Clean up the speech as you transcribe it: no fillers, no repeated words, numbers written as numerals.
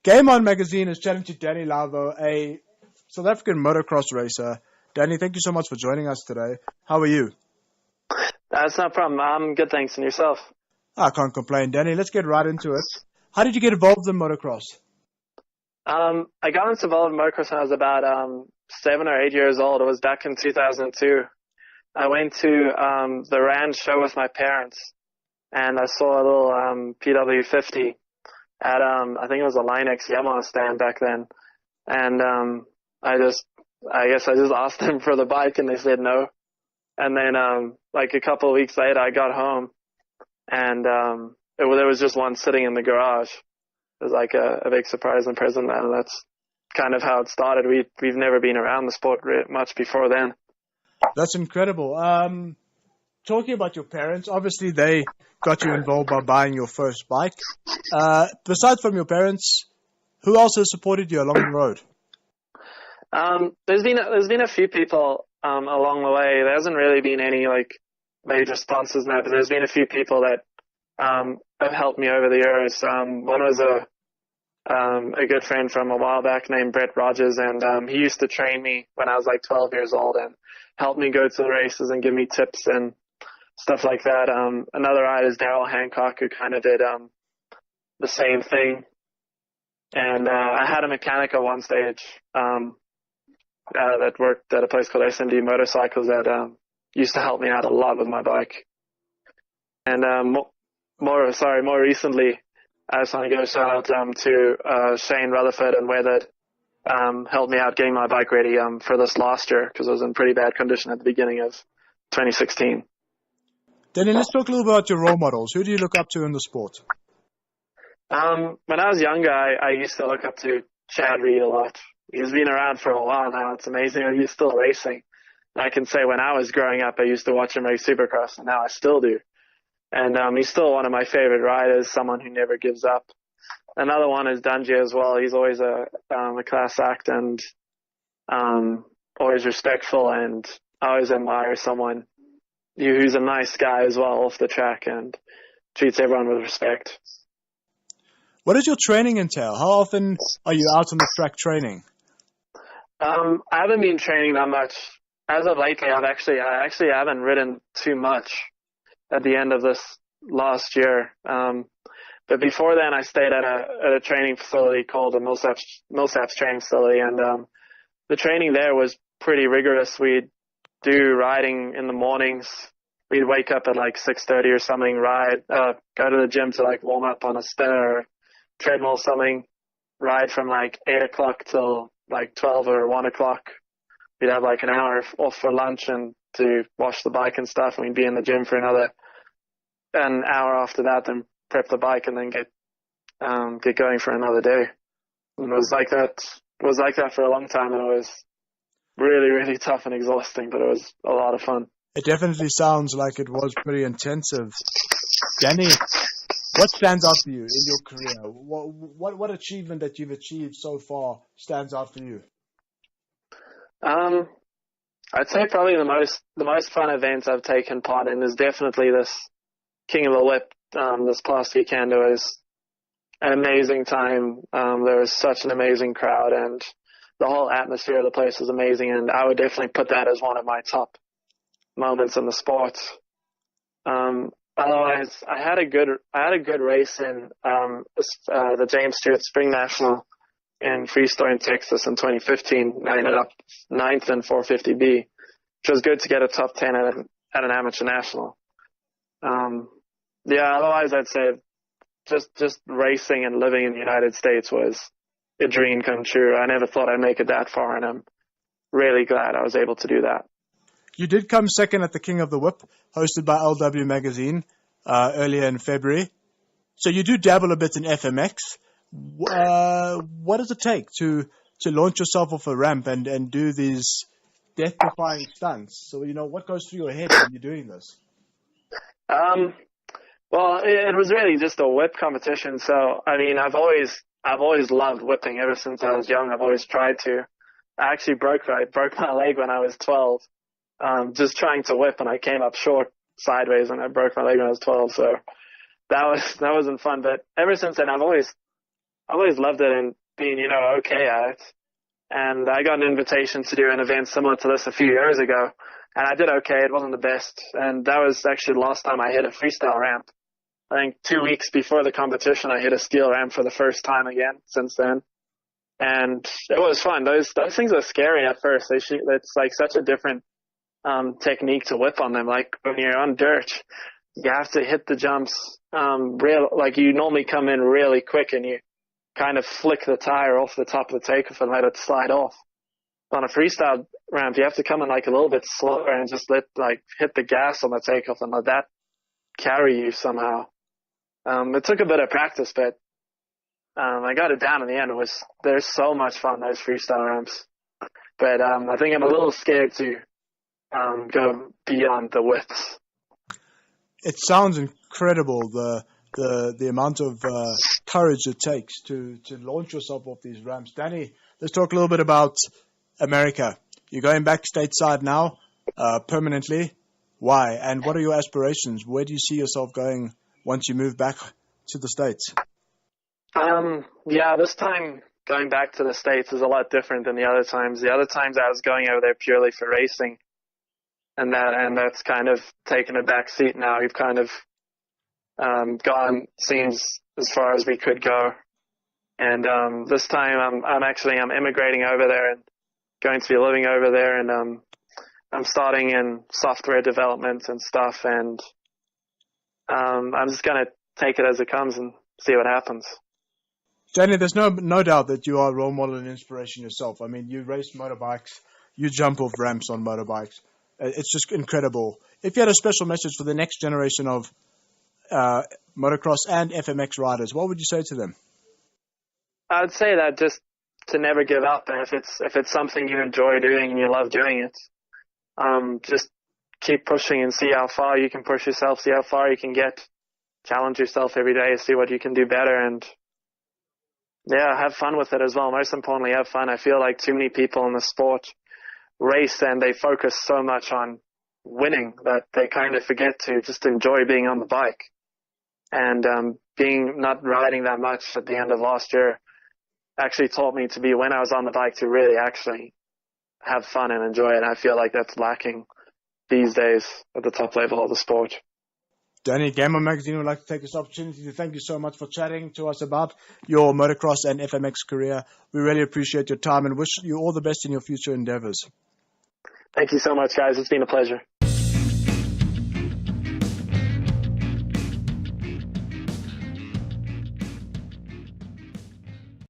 Game On Magazine is chatting to Danny Lailvaux, a South African motocross racer. Danny, thank you so much for joining us today. How are you? That's no problem. I'm good, thanks. And yourself? I can't complain. Danny, let's get right into it. How did you get involved in motocross? I got involved in motocross when I was about 7 or 8 years old. It was back in 2002. I went to the Rand show with my parents, and I saw a little PW50 at I think it was a Line-X Yamaha stand back then, and I guess I just asked them for the bike, and they said no. And then like a couple of weeks later, I got home, and there was just one sitting in the garage. It was like a big surprise and present, and that's kind of how it started. We've never been around the sport much before then. That's incredible. Talking about your parents, obviously they got you involved by buying your first bike. Besides from your parents, who else has supported you along the road? There's been a few people along the way. There hasn't really been any like major sponsors now, but there's been a few people that have helped me over the years. One was a good friend from a while back named Brett Rogers, and he used to train me when I was like 12 years old and help me go to the races and give me tips and stuff like that. Another rider is Daryl Hancock, who kind of did the same thing. And I had a mechanic at one stage that worked at a place called SMD Motorcycles that used to help me out a lot with my bike. And more recently, I just want to give a shout out to Shane Rutherford and Weathered. Helped me out getting my bike ready for this last year because it was in pretty bad condition at the beginning of 2016. Danny, let's talk a little about your role models. Who do you look up to in the sport? When I was younger, I used to look up to Chad Reed a lot. He's been around for a while now. It's amazing that he's still racing. I can say when I was growing up, I used to watch him race Supercross, and now I still do. And he's still one of my favorite riders, someone who never gives up. Another one is Dungy as well. He's always a class act and always respectful, and I always admire someone who's a nice guy as well off the track and treats everyone with respect. What does your training entail? How often are you out on the track training? I haven't been training that much. As of lately, I actually haven't ridden too much at the end of this last year. But before then, I stayed at a training facility called the Millsaps training facility, and the training there was pretty rigorous. We'd do riding in the mornings. We'd wake up at like 6:30 or something, go to the gym to like warm up on a spinner or treadmill or something, ride from like 8 o'clock till like 12 or 1 o'clock. We'd have like an hour off for lunch and to wash the bike and stuff, and we'd be in the gym for an hour after that, then prep the bike and then get going for another day. And it was like that for a long time, and it was really, really tough and exhausting, but it was a lot of fun. It definitely sounds like it was pretty intensive. Danny, what stands out for you in your career? What achievement that you've achieved so far stands out for you? I'd say probably the most fun event I've taken part in is definitely this King of the Whip this past weekend. It was an amazing time. There was such an amazing crowd, and the whole atmosphere of the place was amazing, and I would definitely put that as one of my top moments in the sport. Otherwise, I had a good race in the James Stewart Spring National in Freestyle in Texas in 2015. I ended up 9th in 450B, which was good to get a top 10 at an amateur national. Otherwise I'd say just racing and living in the United States was a dream come true. I never thought I'd make it that far, and I'm really glad I was able to do that. You did come second at the King of the Whip, hosted by LW Magazine earlier in February. So you do dabble a bit in FMX. What does it take to launch yourself off a ramp and do these death-defying stunts? So, what goes through your head when you're doing this? Well, it was really just a whip competition. So, I mean, I've always loved whipping ever since I was young. I've always tried to. I actually broke my leg when I was 12, just trying to whip, and I came up short sideways, and I broke my leg when I was 12. So that wasn't fun. But ever since then, I've always I always loved it and being, okay at it. And I got an invitation to do an event similar to this a few years ago, and I did okay. It wasn't the best, and that was actually the last time I hit a freestyle ramp. I think 2 weeks before the competition, I hit a steel ramp for the first time again since then. And it was fun. Those things are scary at first. It's like such a different technique to whip on them. Like when you're on dirt, you have to hit the jumps like you normally come in really quick and you kind of flick the tire off the top of the takeoff and let it slide off. On a freestyle ramp, you have to come in like a little bit slower and just hit the gas on the takeoff and let that carry you somehow. It took a bit of practice, but I got it down in the end. There's so much fun, those freestyle ramps. But I think I'm a little scared to go beyond the widths. It sounds incredible, the amount of courage it takes to launch yourself off these ramps. Danny, let's talk a little bit about America. You're going back stateside now, permanently. Why? And what are your aspirations? Where do you see yourself going once you move back to the States? This time going back to the States is a lot different than the other times. The other times I was going over there purely for racing, and that's kind of taken a back seat now. We've kind of gone, seems, as far as we could go. And this time I'm immigrating over there and going to be living over there, and I'm starting in software development and stuff, and I'm just going to take it as it comes and see what happens. Danny, there's no doubt that you are a role model and inspiration yourself. I mean, you race motorbikes, you jump off ramps on motorbikes. It's just incredible. If you had a special message for the next generation of motocross and FMX riders, what would you say to them? I'd say that just to never give up, and if it's something you enjoy doing and you love doing it, just keep pushing and see how far you can push yourself, see how far you can get, challenge yourself every day, see what you can do better, and have fun with it as well. Most importantly, have fun. I feel like too many people in the sport race and they focus so much on winning that they kind of forget to just enjoy being on the bike. And being not riding that much at the end of last year actually taught me to be, when I was on the bike, to really actually have fun and enjoy it. I feel like that's lacking these days at the top level of the sport. Danny, Gamer Magazine would like to take this opportunity to thank you so much for chatting to us about your motocross and FMX career. We really appreciate your time and wish you all the best in your future endeavors. Thank you so much, guys. It's been a pleasure.